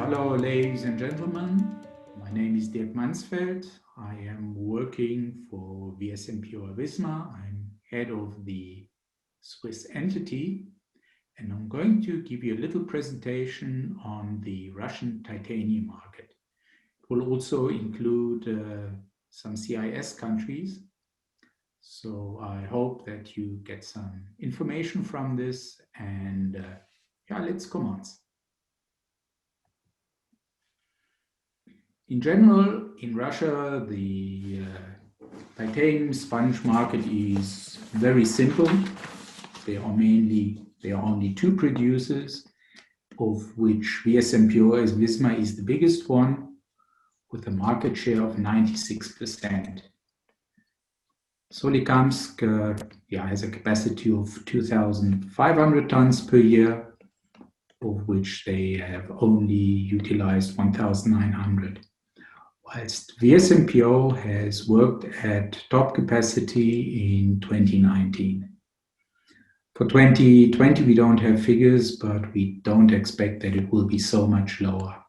Hello, ladies and gentlemen. My name is Dirk Mansfeldt. I am working for VSMPO Visma. I'm head of the Swiss entity, and I'm going to give you a little presentation on the Russian titanium market. It will also include some CIS countries. So I hope that you get some information from this, and let's commence. In general, in Russia, the titanium sponge market is very simple. There are only two producers, of which VSMPO Visma is the biggest one, with a market share of 96%. Solikamsk has a capacity of 2,500 tons per year, of which they have only utilized 1,900. Whilst VSMPO has worked at top capacity in 2019. For 2020, we don't have figures, but we don't expect that it will be so much lower.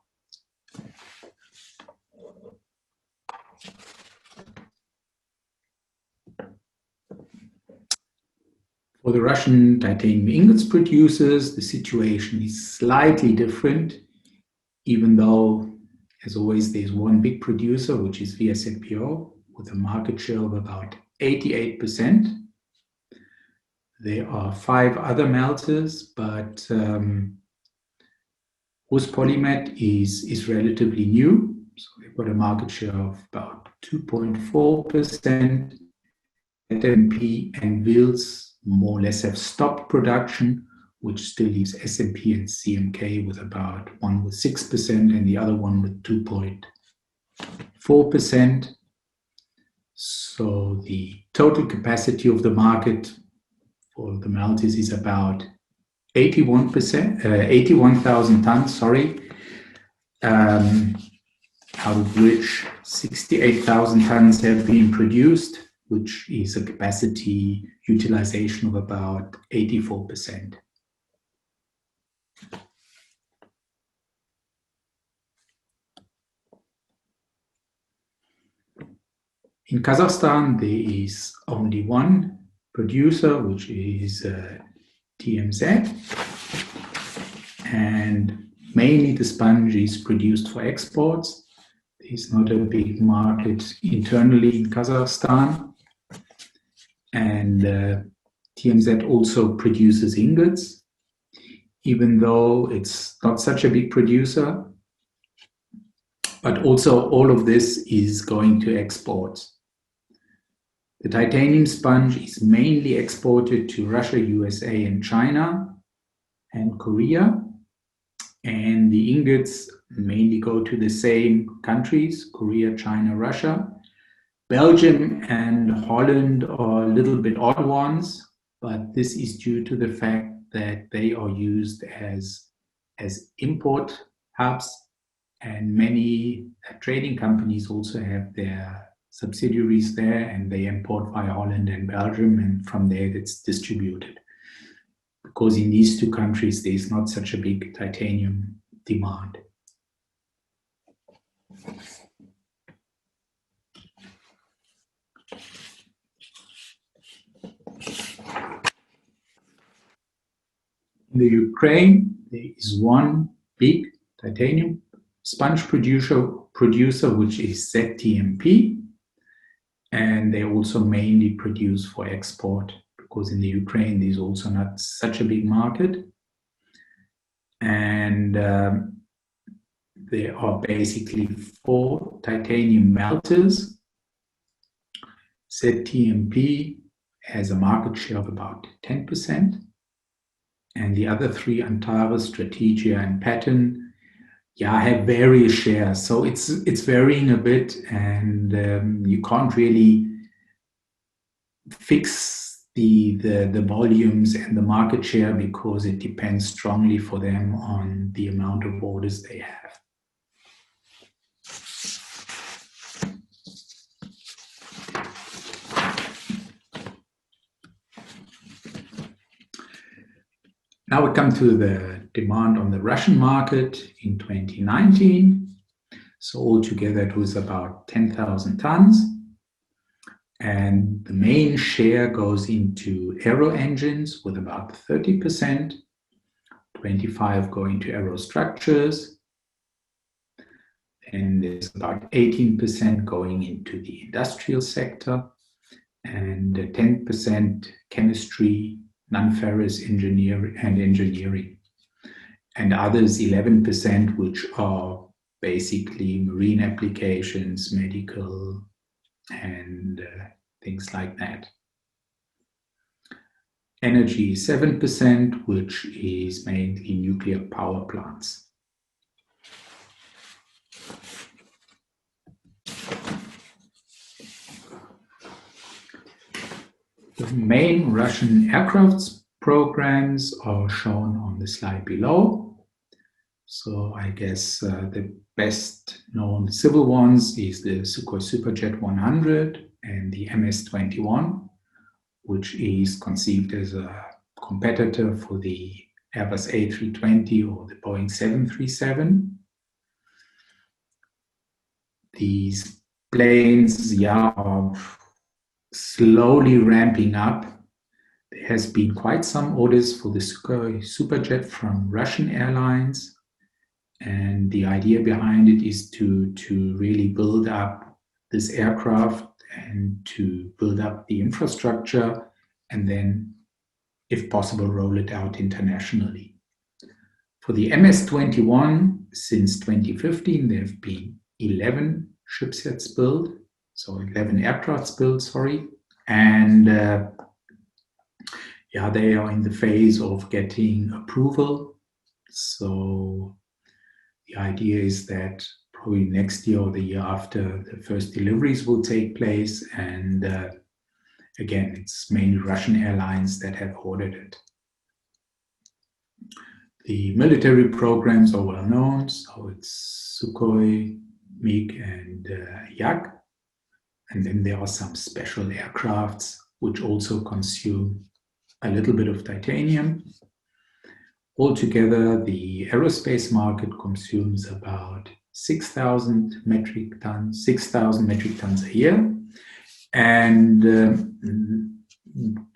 For the Russian titanium ingots producers, the situation is slightly different, even though, as always, there's one big producer, which is VSMPO, with a market share of about 88%. There are 5 other melters, but Polymet is relatively new, so they've got a market share of about 2.4%. SMP and Wils more or less have stopped production, which still leaves SMP and CMK with about one with 6% and the other one with 2.4%. So the total capacity of the market for the melters is about 81,000 tons, out of which 68,000 tons have been produced, which is a capacity utilization of about 84%. In Kazakhstan, there is only one producer, which is TMZ, and mainly the sponge is produced for exports. There's not a big market internally in Kazakhstan, and TMZ also produces ingots, even though it's not such a big producer, but also all of this is going to exports. The titanium sponge is mainly exported to Russia, USA, and China, and Korea. And the ingots mainly go to the same countries, Korea, China, Russia. Belgium and Holland are a little bit odd ones, but this is due to the fact that they are used as import hubs, and many trading companies also have their subsidiaries there, and they import via Holland and Belgium, and from there it's distributed. Because in these two countries, there's not such a big titanium demand. In the Ukraine, there is one big titanium sponge producer, which is ZTMP. And they also mainly produce for export, because in the Ukraine there's also not such a big market. And there are basically 4 titanium melters. ZTMP has a market share of about 10%. And the other 3, Antares, Strategia, and Patton, have various shares. So it's varying a bit, and you can't really fix the volumes and the market share, because it depends strongly for them on the amount of orders they have. Now we come to the demand on the Russian market in 2019. So altogether it was about 10,000 tons. And the main share goes into aero engines with about 30%, 25% going to aerostructures, and there's about 18% going into the industrial sector, and 10% chemistry, non-ferrous engineering, and others 11%, which are basically marine applications, medical, and things like that. Energy 7%, which is mainly nuclear power plants. The main Russian aircraft programs are shown on the slide below. So I guess the best known civil ones is the Sukhoi Superjet 100 and the MS-21, which is conceived as a competitor for the Airbus A320 or the Boeing 737. These planes, are slowly ramping up. There has been quite some orders for the Sukhoi Superjet from Russian airlines. And the idea behind it is to really build up this aircraft and to build up the infrastructure and then, if possible, roll it out internationally. For the MS-21, since 2015, there have been 11 shipsets built, so 11 aircrafts built, and they are in the phase of getting approval. So the idea is that probably next year or the year after, the first deliveries will take place. And again, it's mainly Russian airlines that have ordered it. The military programs are well known. So it's Sukhoi, MiG, and Yak. And then there are some special aircrafts which also consume a little bit of titanium. Altogether, the aerospace market consumes about 6,000 metric tons a year. And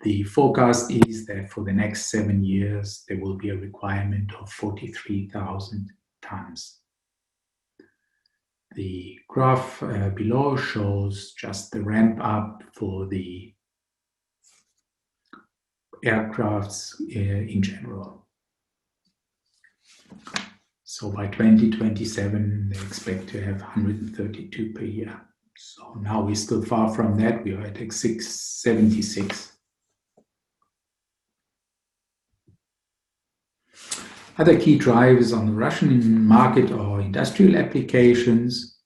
the forecast is that for the next 7 years, there will be a requirement of 43,000 tons. The graph below shows just the ramp up for the aircrafts in general. So by 2027, they expect to have 132 per year. So now we're still far from that. We are at 676. Other key drivers on the Russian market are industrial applications.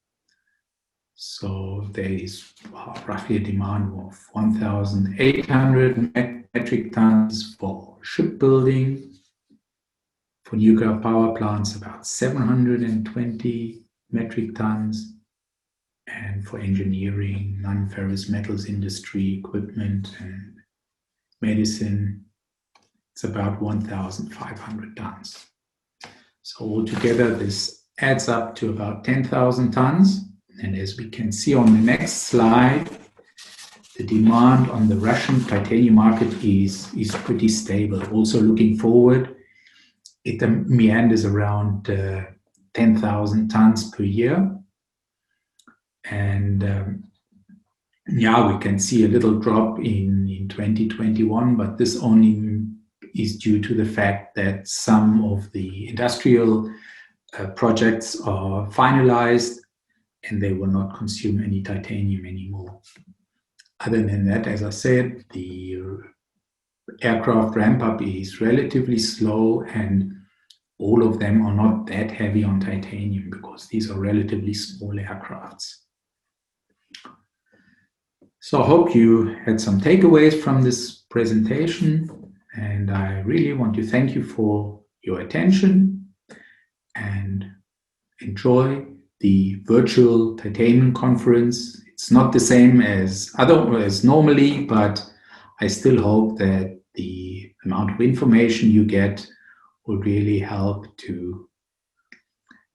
So there is roughly a demand of 1,800 metric tons for shipbuilding. For nuclear power plants, about 720 metric tons. And for engineering, non-ferrous metals industry, equipment, and medicine, it's about 1,500 tons. So altogether, this adds up to about 10,000 tons. And as we can see on the next slide, the demand on the Russian titanium market is pretty stable. Also looking forward, it meanders around 10,000 tons per year. And we can see a little drop in 2021, but this only is due to the fact that some of the industrial projects are finalized and they will not consume any titanium anymore. Other than that, as I said, the aircraft ramp-up is relatively slow, and all of them are not that heavy on titanium because these are relatively small aircrafts. So I hope you had some takeaways from this presentation, and I really want to thank you for your attention and enjoy the virtual titanium conference. It's not the same as normally, but I still hope that the amount of information you get will really help to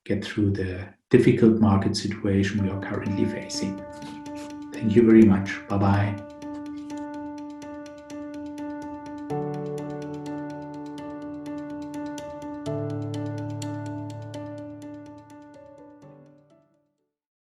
get through the difficult market situation we are currently facing. Thank you very much. Bye-bye.